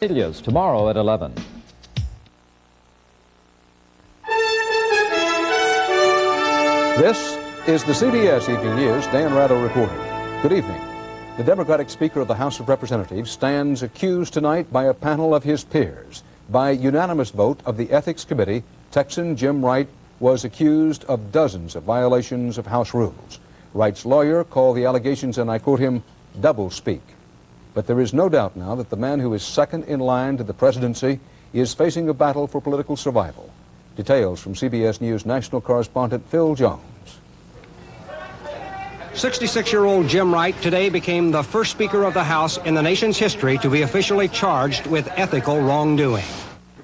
Tomorrow at 11. This is the CBS Evening News. Dan Rather reporting. Good evening. The Democratic Speaker of the House of Representatives stands accused tonight by a panel of his peers. By unanimous vote of the Ethics Committee, Texan Jim Wright was accused of dozens of violations of House rules. Wright's lawyer called the allegations, and I quote him, doublespeak. But there is no doubt now that the man who is second in line to the presidency is facing a battle for political survival. Details from CBS News national correspondent Phil Jones. 66-year-old Jim Wright today became the first Speaker of the House in the nation's history to be officially charged with ethical wrongdoing.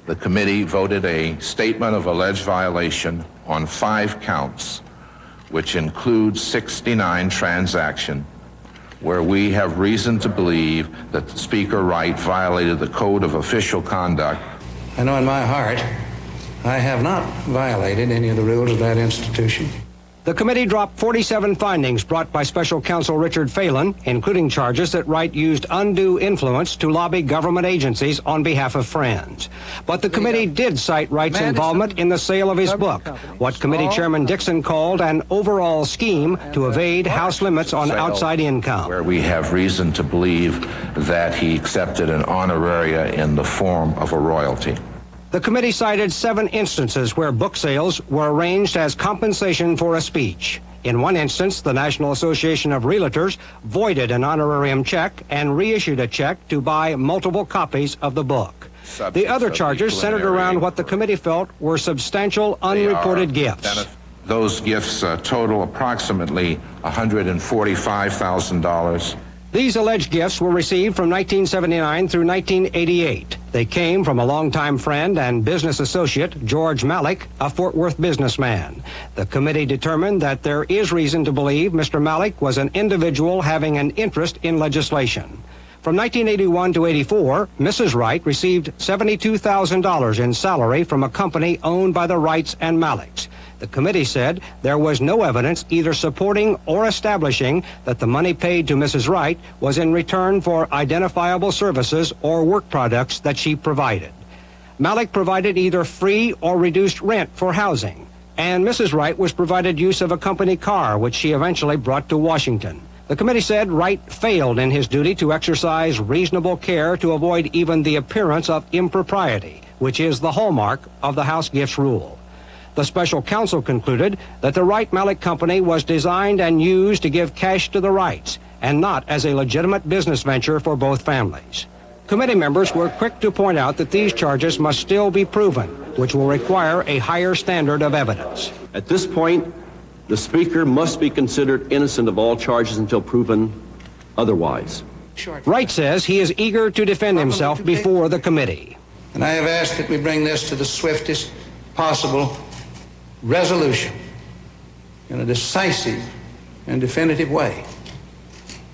The committee voted a statement of alleged violation on 5 counts, which includes 69 transactions where we have reason to believe that Speaker Wright violated the Code of Official Conduct. I know in my heart I have not violated any of the rules of that institution. The committee dropped 47 findings brought by Special Counsel Richard Phelan, including charges that Wright used undue influence to lobby government agencies on behalf of friends. But the committee did cite Wright's involvement in the sale of his book, what Committee Chairman Dixon called an overall scheme to evade House limits on outside income. Where we have reason to believe that he accepted an honoraria in the form of a royalty. The committee cited 7 instances where book sales were arranged as compensation for a speech. In one instance, the National Association of Realtors voided an honorarium check and reissued a check to buy multiple copies of the book. The other charges centered around what the committee felt were substantial unreported gifts. Those gifts total approximately $145,000. These alleged gifts were received from 1979 through 1988. They came from a longtime friend and business associate, George Malik, a Fort Worth businessman. The committee determined that there is reason to believe Mr. Malik was an individual having an interest in legislation. From 1981 to 84, Mrs. Wright received $72,000 in salary from a company owned by the Wrights and Maliks. The committee said there was no evidence either supporting or establishing that the money paid to Mrs. Wright was in return for identifiable services or work products that she provided. Malik provided either free or reduced rent for housing, and Mrs. Wright was provided use of a company car, which she eventually brought to Washington. The committee said Wright failed in his duty to exercise reasonable care to avoid even the appearance of impropriety, which is the hallmark of the House Gifts Rule. The special counsel concluded that the Wright-Malik Company was designed and used to give cash to the Wrights and not as a legitimate business venture for both families. Committee members were quick to point out that these charges must still be proven, which will require a higher standard of evidence. At this point, the Speaker must be considered innocent of all charges until proven otherwise. Wright says he is eager to defend himself before the committee. And I have asked that we bring this to the swiftest possible resolution in a decisive and definitive way.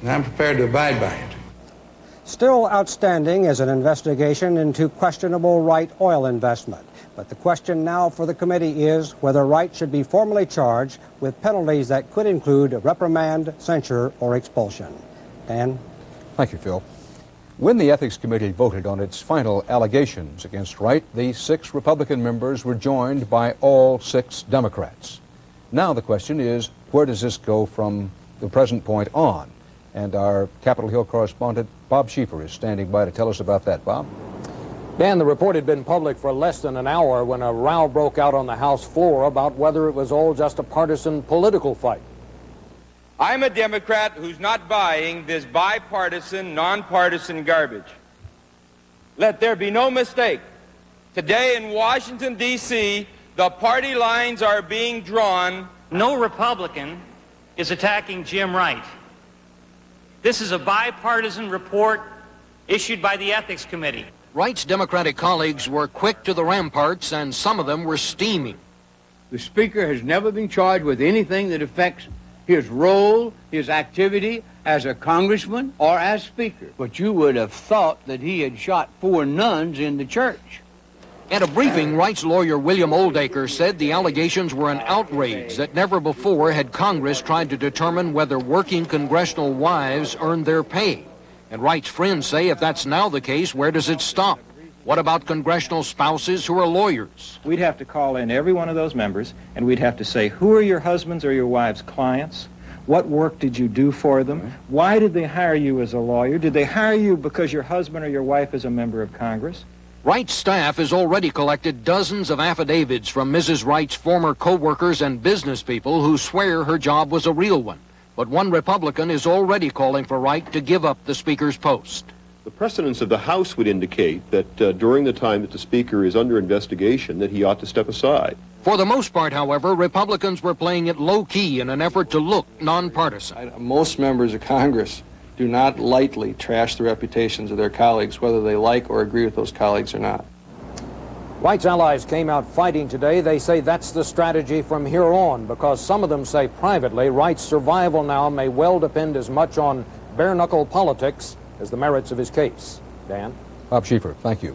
And I'm prepared to abide by it. Still outstanding is an investigation into questionable Wright oil investment. But the question now for the committee is whether Wright should be formally charged with penalties that could include reprimand, censure, or expulsion. Dan? Thank you, Phil. When the Ethics Committee voted on its final allegations against Wright, the 6 Republican members were joined by all 6 Democrats. Now the question is, where does this go from the present point on? And our Capitol Hill correspondent, Bob Schieffer, is standing by to tell us about that. Bob? Dan, the report had been public for less than an hour when a row broke out on the House floor about whether it was all just a partisan political fight. I'm a Democrat who's not buying this bipartisan, nonpartisan garbage. Let there be no mistake. Today in Washington, D.C., the party lines are being drawn. No Republican is attacking Jim Wright. This is a bipartisan report issued by the Ethics Committee. Wright's Democratic colleagues were quick to the ramparts, and some of them were steaming. The Speaker has never been charged with anything that affects his role, his activity as a congressman or as Speaker. But you would have thought that he had shot 4 nuns in the church. At a briefing, Wright's lawyer William Oldacre said the allegations were an outrage, that never before had Congress tried to determine whether working congressional wives earned their pay. And Wright's friends say if that's now the case, where does it stop? What about congressional spouses who are lawyers? We'd have to call in every one of those members, and we'd have to say, who are your husband's or your wife's clients? What work did you do for them? Why did they hire you as a lawyer? Did they hire you because your husband or your wife is a member of Congress? Wright's staff has already collected dozens of affidavits from Mrs. Wright's former co-workers and business people who swear her job was a real one. But one Republican is already calling for Wright to give up the Speaker's post. The precedents of the House would indicate that during the time that the Speaker is under investigation, that he ought to step aside. For the most part, however, Republicans were playing it low-key in an effort to look nonpartisan. Most members of Congress do not lightly trash the reputations of their colleagues, whether they like or agree with those colleagues or not. Wright's allies came out fighting today. They say that's the strategy from here on, because some of them say privately Wright's survival now may well depend as much on bare-knuckle politics as the merits of his case. Dan? Bob Schieffer, thank you.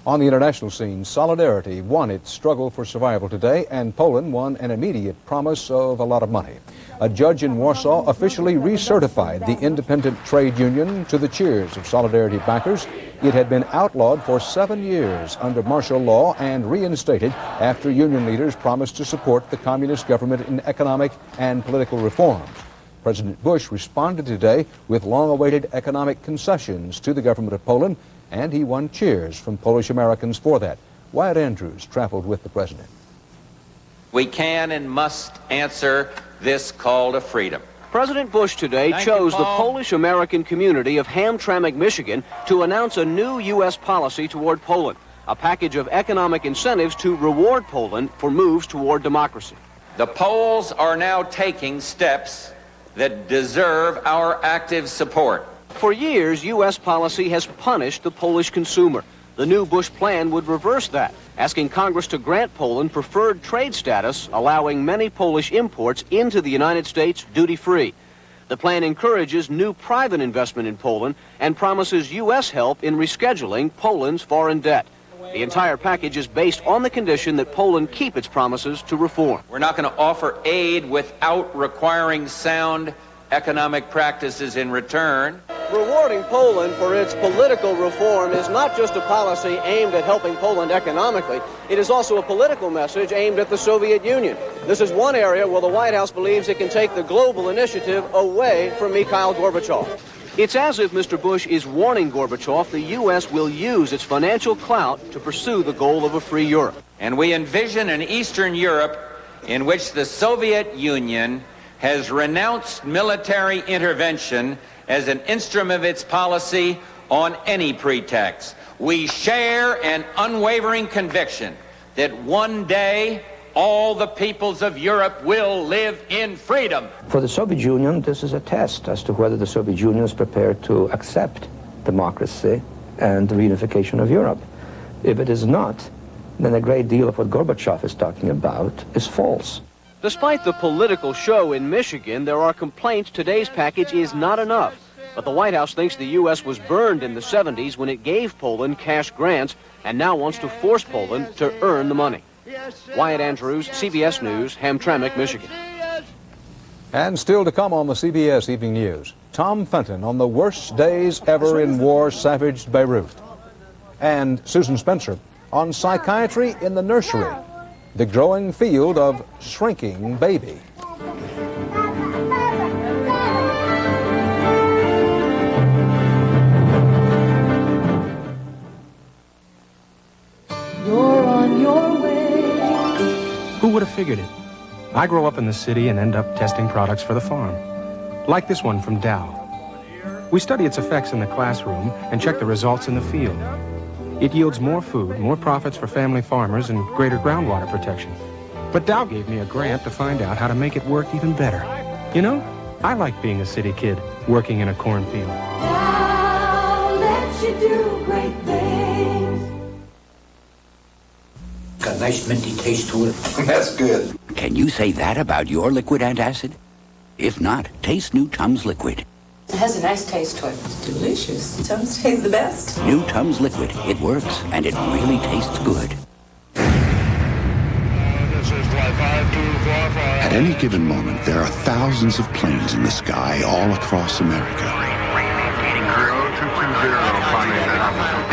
On the international scene, Solidarity won its struggle for survival today, and Poland won an immediate promise of a lot of money. A judge in Warsaw officially recertified the independent trade union to the cheers of Solidarity backers. It had been outlawed for 7 years under martial law and reinstated after union leaders promised to support the communist government in economic and political reforms. President Bush responded today with long-awaited economic concessions to the government of Poland, and he won cheers from Polish Americans for that. Wyatt Andrews traveled with the president. We can and must answer this call to freedom. President Bush today chose the Polish-American community of Hamtramck, Michigan, to announce a new U.S. policy toward Poland, a package of economic incentives to reward Poland for moves toward democracy. The Poles are now taking steps that deserve our active support. For years, U.S. policy has punished the Polish consumer. The new Bush plan would reverse that, asking Congress to grant Poland preferred trade status, allowing many Polish imports into the United States duty-free. The plan encourages new private investment in Poland and promises U.S. help in rescheduling Poland's foreign debt. The entire package is based on the condition that Poland keep its promises to reform. We're not going to offer aid without requiring sound economic practices in return. Rewarding Poland for its political reform is not just a policy aimed at helping Poland economically. It is also a political message aimed at the Soviet Union. This is one area where the White House believes it can take the global initiative away from Mikhail Gorbachev. It's as if Mr. Bush is warning Gorbachev the U.S. will use its financial clout to pursue the goal of a free Europe. And we envision an Eastern Europe in which the Soviet Union has renounced military intervention as an instrument of its policy on any pretext. We share an unwavering conviction that one day all the peoples of Europe will live in freedom. For the Soviet Union, this is a test as to whether the Soviet Union is prepared to accept democracy and the reunification of Europe. If it is not, then a great deal of what Gorbachev is talking about is false. Despite the political show in Michigan, there are complaints today's package is not enough. But the White House thinks the U.S. was burned in the 70s when it gave Poland cash grants and now wants to force Poland to earn the money. Wyatt Andrews, CBS News, Hamtramck, Michigan. And still to come on the CBS Evening News, Tom Fenton on the worst days ever in war-savaged Beirut. And Susan Spencer on psychiatry in the nursery, the growing field of shrinking baby. You're on your way. Who would have figured it? I grow up in the city and end up testing products for the farm. Like this one from Dow. We study its effects in the classroom and check the results in the field. It yields more food, more profits for family farmers, and greater groundwater protection. But Dow gave me a grant to find out how to make it work even better. You know, I like being a city kid working in a cornfield. Dow lets you do great things. Got a nice minty taste to it. That's good. Can you say that about your liquid antacid? If not, taste new Tums Liquid. It has a nice taste to it. It's delicious. Tums tastes the best. New Tums Liquid. It works, and it really tastes good. At any given moment, there are thousands of planes in the sky all across America.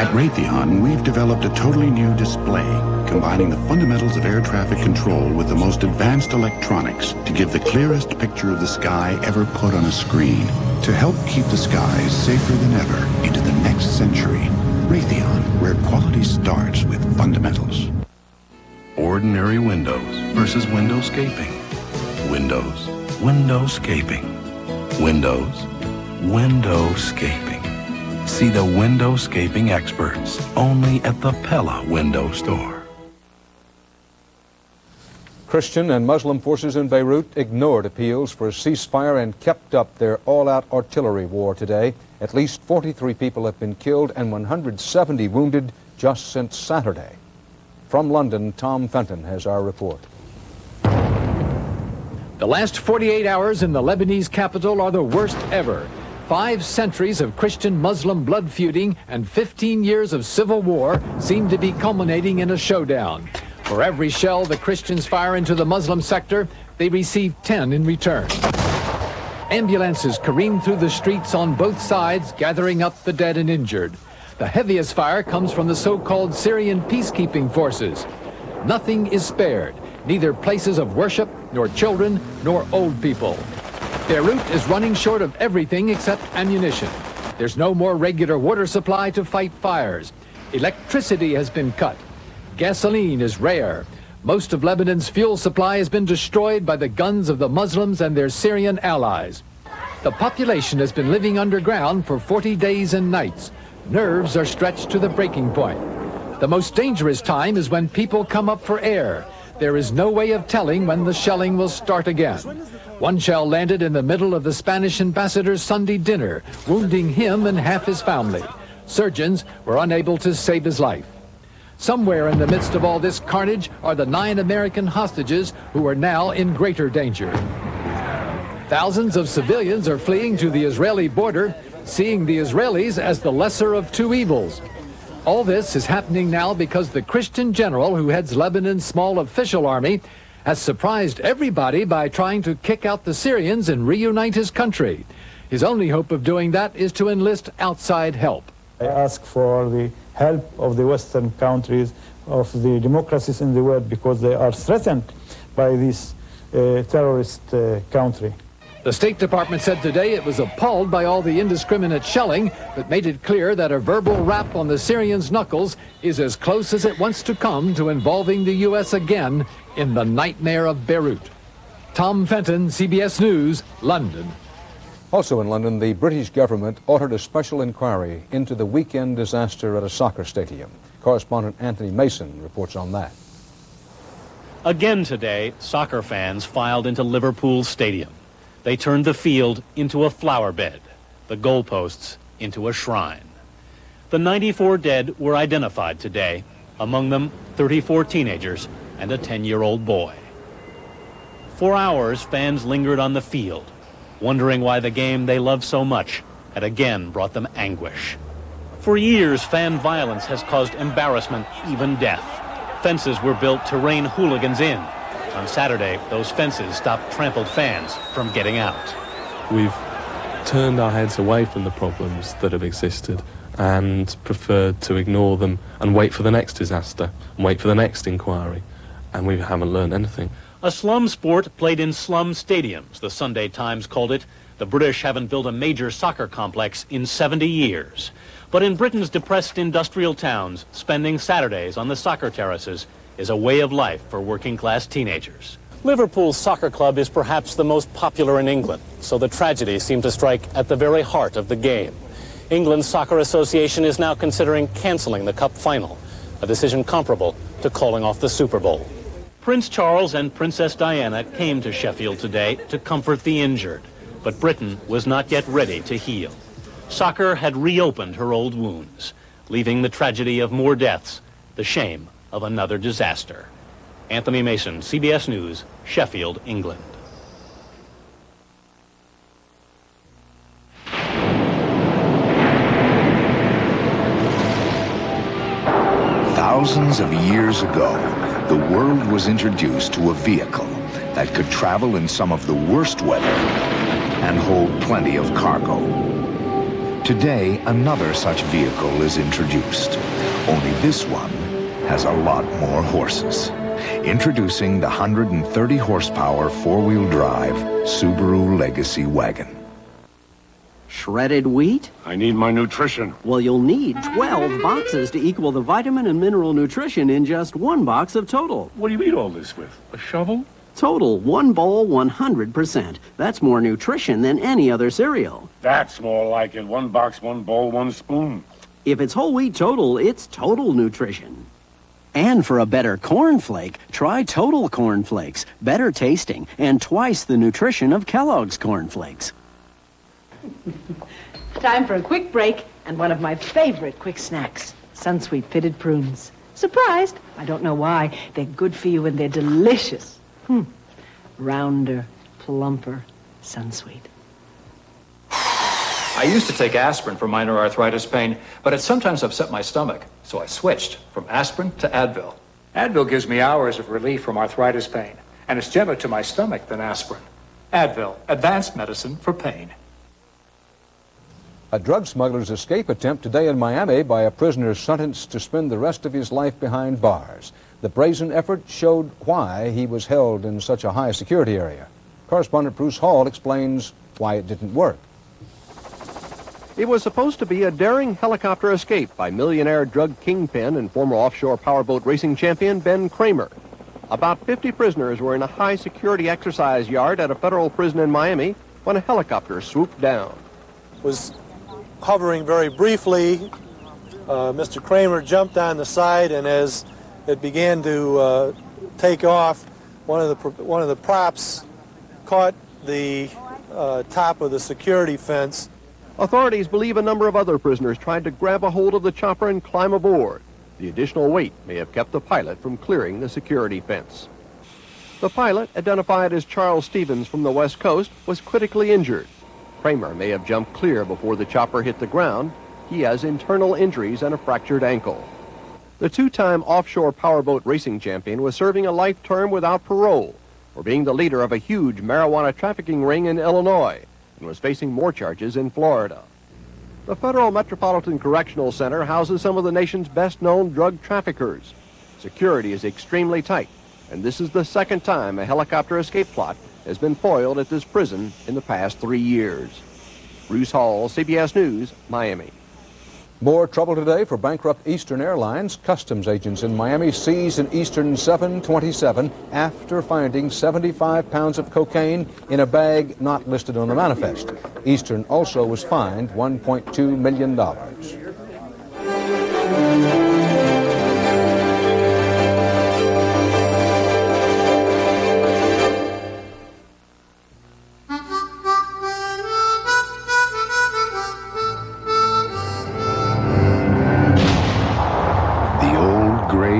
At Raytheon, we've developed a totally new display, combining the fundamentals of air traffic control with the most advanced electronics to give the clearest picture of the sky ever put on a screen. To help keep the skies safer than ever into the next century, Raytheon, where quality starts with fundamentals. Ordinary windows versus windowscaping. Windows, windowscaping. Windows, windowscaping. See the windowscaping experts only at the Pella Window Store. Christian and Muslim forces in Beirut ignored appeals for a ceasefire and kept up their all-out artillery war today. At least 43 people have been killed and 170 wounded just since Saturday. From London, Tom Fenton has our report. The last 48 hours in the Lebanese capital are the worst ever. 5 centuries of Christian-Muslim blood feuding and 15 years of civil war seem to be culminating in a showdown. For every shell the Christians fire into the Muslim sector, they receive 10 in return. Ambulances careen through the streets on both sides, gathering up the dead and injured. The heaviest fire comes from the so-called Syrian peacekeeping forces. Nothing is spared, neither places of worship, nor children, nor old people. Beirut is running short of everything except ammunition. There's no more regular water supply to fight fires. Electricity has been cut. Gasoline is rare. Most of Lebanon's fuel supply has been destroyed by the guns of the Muslims and their Syrian allies. The population has been living underground for 40 days and nights. Nerves are stretched to the breaking point. The most dangerous time is when people come up for air. There is no way of telling when the shelling will start again. One shell landed in the middle of the Spanish ambassador's Sunday dinner, wounding him and half his family. Surgeons were unable to save his life. Somewhere in the midst of all this carnage are the 9 American hostages who are now in greater danger. Thousands of civilians are fleeing to the Israeli border, seeing the Israelis as the lesser of 2 evils. All this is happening now because the Christian general who heads Lebanon's small official army has surprised everybody by trying to kick out the Syrians and reunite his country. His only hope of doing that is to enlist outside help. I ask for the help of the Western countries, of the democracies in the world, because they are threatened by this terrorist country. The State Department said today it was appalled by all the indiscriminate shelling, but made it clear that a verbal rap on the Syrians' knuckles is as close as it wants to come to involving the U.S. again in the nightmare of Beirut. Tom Fenton, CBS News, London. Also in London, the British government ordered a special inquiry into the weekend disaster at a soccer stadium. Correspondent Anthony Mason reports on that. Again today, soccer fans filed into Liverpool Stadium. They turned the field into a flower bed, the goalposts into a shrine. The 94 dead were identified today, among them 34 teenagers and a 10-year-old boy. For hours, fans lingered on the field, wondering why the game they loved so much had again brought them anguish. For years, fan violence has caused embarrassment, even death. Fences were built to rein hooligans in. On Saturday, those fences stopped trampled fans from getting out. We've turned our heads away from the problems that have existed and preferred to ignore them and wait for the next disaster and wait for the next inquiry, and we haven't learned anything. A slum sport played in slum stadiums, the Sunday Times called it. The British haven't built a major soccer complex in 70 years. But in Britain's depressed industrial towns, spending Saturdays on the soccer terraces is a way of life for working-class teenagers. Liverpool's soccer club is perhaps the most popular in England, so the tragedy seemed to strike at the very heart of the game. England's Soccer Association is now considering cancelling the cup final, a decision comparable to calling off the Super Bowl. Prince Charles and Princess Diana came to Sheffield today to comfort the injured, but Britain was not yet ready to heal. Soccer had reopened her old wounds, leaving the tragedy of more deaths, the shame of another disaster. Anthony Mason, CBS News, Sheffield, England. Thousands of years ago, the world was introduced to a vehicle that could travel in some of the worst weather and hold plenty of cargo. Today, another such vehicle is introduced. Only this one has a lot more horses. Introducing the 130 horsepower four-wheel drive Subaru Legacy Wagon. Shredded wheat? I need my nutrition. Well, you'll need 12 boxes to equal the vitamin and mineral nutrition in just one box of Total. What do you eat all this with? A shovel? Total, one bowl, 100%. That's more nutrition than any other cereal. That's more like it. One box, one bowl, one spoon. If it's whole wheat Total, it's Total nutrition. And for a better cornflake, try Total Cornflakes. Better tasting and twice the nutrition of Kellogg's cornflakes. Time for a quick break and one of my favorite quick snacks, Sunsweet pitted prunes. Surprised? I don't know why. They're good for you and they're delicious. Rounder, plumper, Sunsweet. I used to take aspirin for minor arthritis pain, but it sometimes upset my stomach, so I switched from aspirin to Advil. Advil gives me hours of relief from arthritis pain, and it's gentler to my stomach than aspirin. Advil, advanced medicine for pain. A drug smuggler's escape attempt today in Miami by a prisoner sentenced to spend the rest of his life behind bars. The brazen effort showed why he was held in such a high security area. Correspondent Bruce Hall explains why it didn't work. It was supposed to be a daring helicopter escape by millionaire drug kingpin and former offshore powerboat racing champion Ben Kramer. About 50 prisoners were in a high-security exercise yard at a federal prison in Miami when a helicopter swooped down. Was hovering very briefly. Mr. Kramer jumped on the side, and as it began to take off, one of the props caught the top of the security fence. Authorities believe a number of other prisoners tried to grab a hold of the chopper and climb aboard. The additional weight may have kept the pilot from clearing the security fence. The pilot, identified as Charles Stevens from the West Coast, was critically injured. Kramer may have jumped clear before the chopper hit the ground. He has internal injuries and a fractured ankle. The two-time offshore powerboat racing champion was serving a life term without parole for being the leader of a huge marijuana trafficking ring in Illinois and was facing more charges in Florida. The Federal Metropolitan Correctional Center houses some of the nation's best-known drug traffickers. Security is extremely tight, and this is the second time a helicopter escape plot has been foiled at this prison in the past 3 years. Bruce Hall, CBS News, Miami. More trouble today for bankrupt Eastern Airlines. Customs agents in Miami seized an Eastern 727 after finding 75 pounds of cocaine in a bag not listed on the manifest. Eastern also was fined $1.2 million.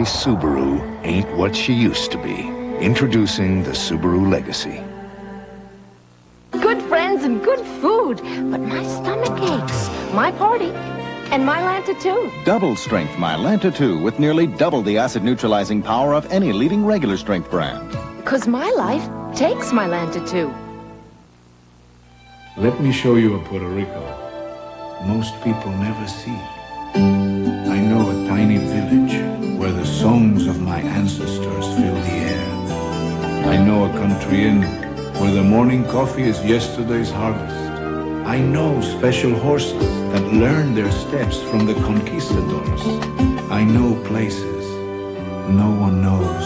Subaru ain't what she used to be. Introducing the Subaru Legacy. Good friends and good food, but my stomach aches. My party. And Mylanta too. Double strength Mylanta 2 with nearly double the acid neutralizing power of any leading regular strength brand. Because my life takes Mylanta 2. Let me show you a Puerto Rico most people never see. I know a tiny village where the songs of my ancestors fill the air. I know a country inn where the morning coffee is yesterday's harvest. I know special horses that learn their steps from the conquistadors. I know places no one knows.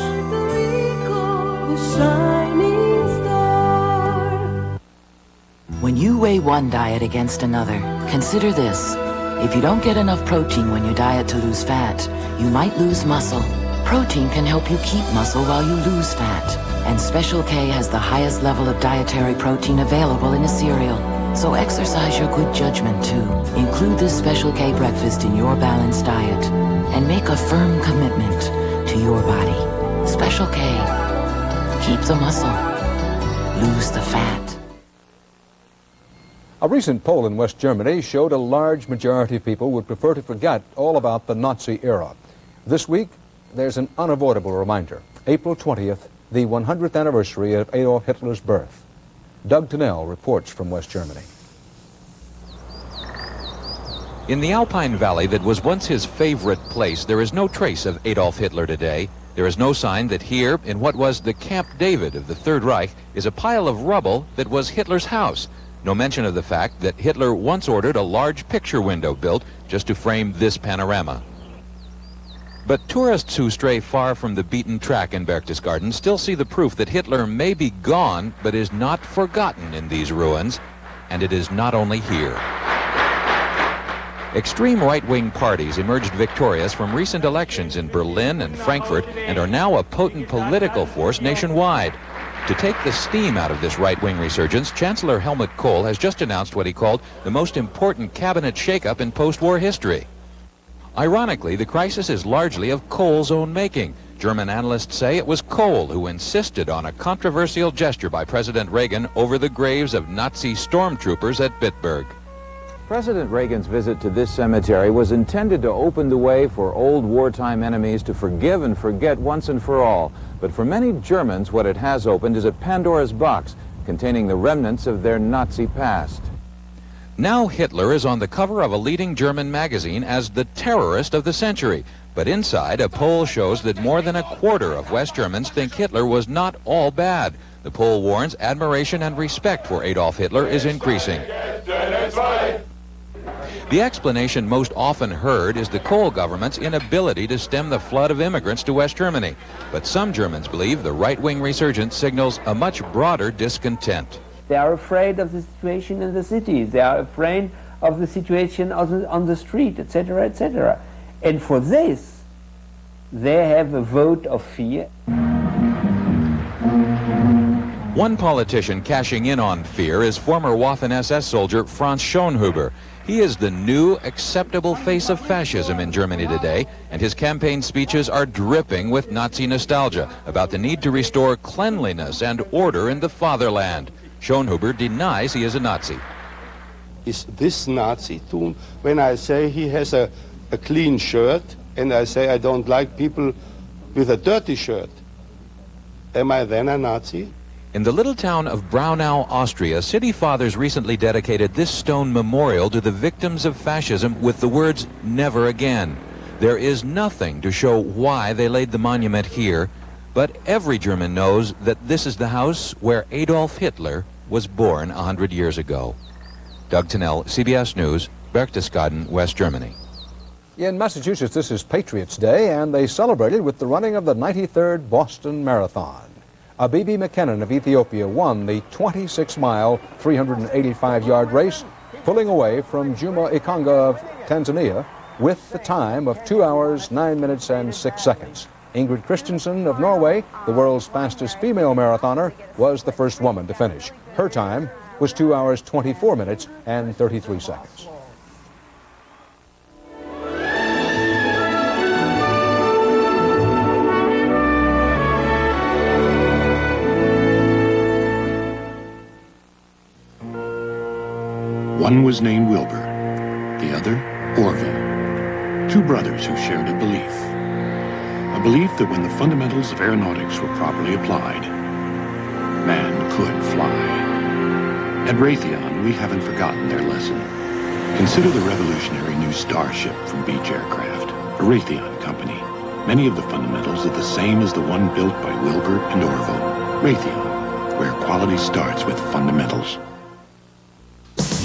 When you weigh one diet against another, consider this. If you don't get enough protein when you diet to lose fat, you might lose muscle. Protein can help you keep muscle while you lose fat. And Special K has the highest level of dietary protein available in a cereal. So exercise your good judgment too. Include this Special K breakfast in your balanced diet. And make a firm commitment to your body. Special K. Keep the muscle. Lose the fat. A recent poll in West Germany showed a large majority of people would prefer to forget all about the Nazi era. This week, there's an unavoidable reminder. April 20th, the 100th anniversary of Adolf Hitler's birth. Doug Tennell reports from West Germany. In the Alpine Valley that was once his favorite place, there is no trace of Adolf Hitler today. There is no sign that here, in what was the Camp David of the Third Reich, is a pile of rubble that was Hitler's house. No mention of the fact that Hitler once ordered a large picture window built just to frame this panorama. But tourists who stray far from the beaten track in Berchtesgaden still see the proof that Hitler may be gone, but is not forgotten in these ruins, and it is not only here. Extreme right-wing parties emerged victorious from recent elections in Berlin and Frankfurt and are now a potent political force nationwide. To take the steam out of this right-wing resurgence, Chancellor Helmut Kohl has just announced what he called the most important cabinet shakeup in post-war history. Ironically, the crisis is largely of Kohl's own making. German analysts say it was Kohl who insisted on a controversial gesture by President Reagan over the graves of Nazi stormtroopers at Bitburg. President Reagan's visit to this cemetery was intended to open the way for old wartime enemies to forgive and forget once and for all. But for many Germans, what it has opened is a Pandora's box containing the remnants of their Nazi past. Now Hitler is on the cover of a leading German magazine as the terrorist of the century. But inside, a poll shows that more than a quarter of West Germans think Hitler was not all bad. The poll warns admiration and respect for Adolf Hitler is increasing. The explanation most often heard is the Kohl government's inability to stem the flood of immigrants to West Germany. But some Germans believe the right-wing resurgence signals a much broader discontent. They are afraid of the situation in the cities. They are afraid of the situation on the street, etc., etc. And for this, they have a vote of fear. One politician cashing in on fear is former Waffen-SS soldier Franz Schönhuber. He is the new, acceptable face of fascism in Germany today, and his campaign speeches are dripping with Nazi nostalgia about the need to restore cleanliness and order in the fatherland. Schönhuber denies he is a Nazi. Is this Nazi tune? When I say he has a clean shirt, and I say I don't like people with a dirty shirt, am I then a Nazi? In the little town of Braunau, Austria, city fathers recently dedicated this stone memorial to the victims of fascism with the words, "Never again." There is nothing to show why they laid the monument here, but every German knows that this is the house where Adolf Hitler was born 100 years ago. Doug Tennell, CBS News, Berchtesgaden, West Germany. In Massachusetts, this is Patriots Day, and they celebrated with the running of the 93rd Boston Marathon. Abibi McKinnon of Ethiopia won the 26-mile, 385-yard race, pulling away from Juma Ikonga of Tanzania with the time of 2 hours, 9 minutes, and 6 seconds. Ingrid Christensen of Norway, the world's fastest female marathoner, was the first woman to finish. Her time was 2 hours, 24 minutes, and 33 seconds. One was named Wilbur, the other Orville, two brothers who shared a belief that when the fundamentals of aeronautics were properly applied, man could fly. At Raytheon, we haven't forgotten their lesson. Consider the revolutionary new Starship from Beech Aircraft, a Raytheon company. Many of the fundamentals are the same as the one built by Wilbur and Orville. Raytheon, where quality starts with fundamentals.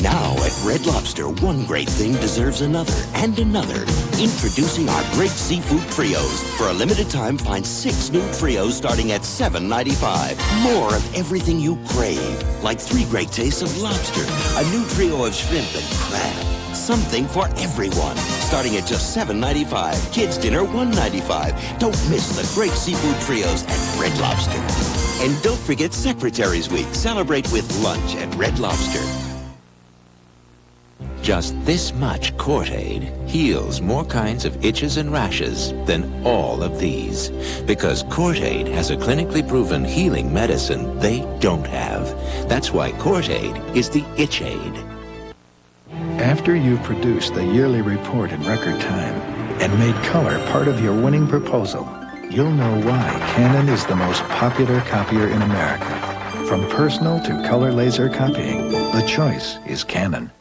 Now at Red Lobster, one great thing deserves another and another. Introducing our great seafood trios. For a limited time, find 6 new trios starting at $7.95. More of everything you crave, like 3 great tastes of lobster, a new trio of shrimp and crab. Something for everyone, starting at just $7.95. Kids' dinner, $1.95. Don't miss the great seafood trios at Red Lobster. And don't forget Secretary's Week. Celebrate with lunch at Red Lobster. Just this much Cortaid heals more kinds of itches and rashes than all of these. Because Cortaid has a clinically proven healing medicine they don't have. That's why Cortaid is the Itch Aid. After you've produced the yearly report in record time and made color part of your winning proposal, you'll know why Canon is the most popular copier in America. From personal to color laser copying, the choice is Canon.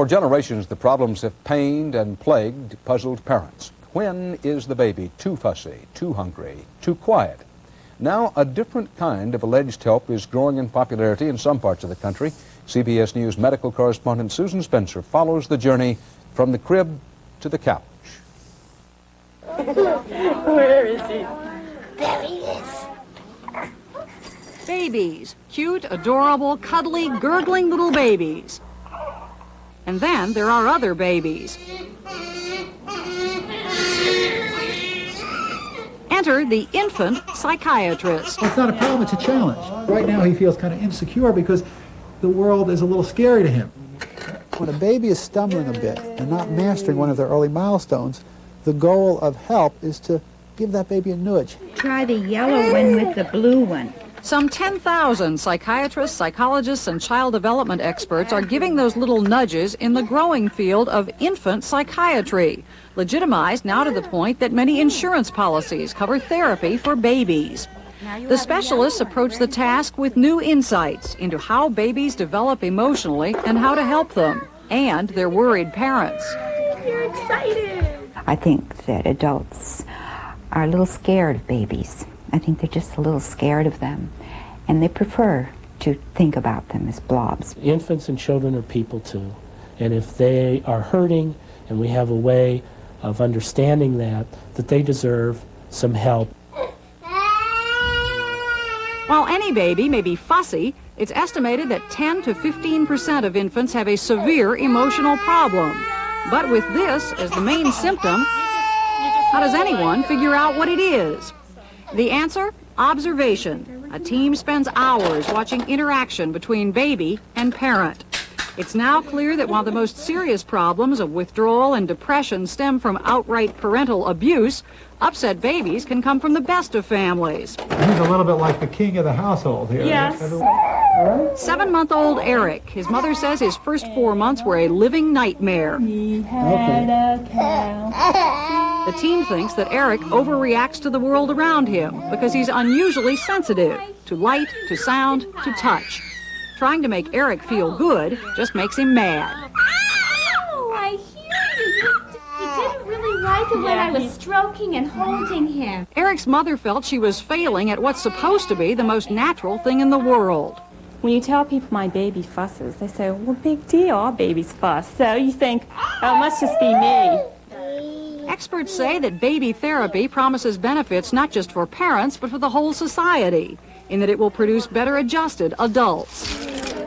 For generations, the problems have pained and plagued puzzled parents. When is the baby too fussy, too hungry, too quiet? Now, a different kind of alleged help is growing in popularity in some parts of the country. CBS News medical correspondent Susan Spencer follows the journey from the crib to the couch. Where is he? There he is. Babies. Cute, adorable, cuddly, gurgling little babies. And then there are other babies. Enter the infant psychiatrist. It's not a problem, it's a challenge. Right now he feels kind of insecure because the world is a little scary to him. When a baby is stumbling a bit and not mastering one of their early milestones, the goal of help is to give that baby a nudge. Try the yellow one with the blue one. Some 10,000 psychiatrists, psychologists, and child development experts are giving those little nudges in the growing field of infant psychiatry, legitimized now to the point that many insurance policies cover therapy for babies. The specialists approach the task with new insights into how babies develop emotionally and how to help them, and their worried parents. You're excited. I think that adults are a little scared of babies. I think they're just a little scared of them, and they prefer to think about them as blobs. Infants and children are people too, and if they are hurting and we have a way of understanding that they deserve some help. While any baby may be fussy, it's estimated that 10 to 15% of infants have a severe emotional problem. But with this as the main symptom, how does anyone figure out what it is? The answer? Observation. A team spends hours watching interaction between baby and parent. It's now clear that while the most serious problems of withdrawal and depression stem from outright parental abuse, upset babies can come from the best of families. He's a little bit like the king of the household here. Yes. 7-month-old Eric. His mother says his first 4 months were a living nightmare. He had a cow. The team thinks that Eric overreacts to the world around him because he's unusually sensitive to light, to sound, to touch. Trying to make Eric feel good just makes him mad. Oh, I hear you. He didn't really like it when I was stroking and holding him. Eric's mother felt she was failing at what's supposed to be the most natural thing in the world. When you tell people my baby fusses, they say, well, big deal, all babies fuss. So you think, oh, it must just be me. Experts say that baby therapy promises benefits not just for parents, but for the whole society, in that it will produce better adjusted adults.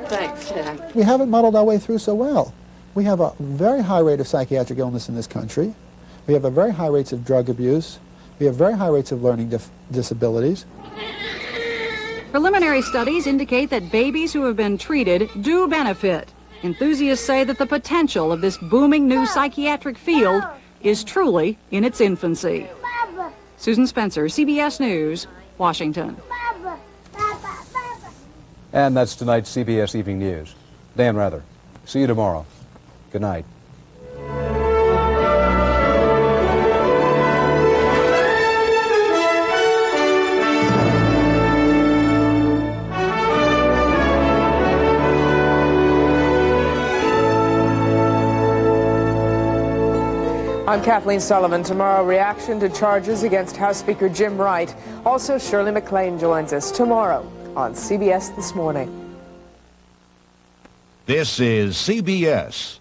Thanks, Jack. We haven't muddled our way through so well. We have a very high rate of psychiatric illness in this country. We have a very high rates of drug abuse. We have very high rates of learning disabilities. Preliminary studies indicate that babies who have been treated do benefit. Enthusiasts say that the potential of this booming new psychiatric field is truly in its infancy. Susan Spencer, CBS News, Washington. And that's tonight's CBS Evening News. Dan Rather. See you tomorrow. Good night. I'm Kathleen Sullivan. Tomorrow, reaction to charges against House Speaker Jim Wright. Also, Shirley MacLaine joins us tomorrow on CBS This Morning. This is CBS.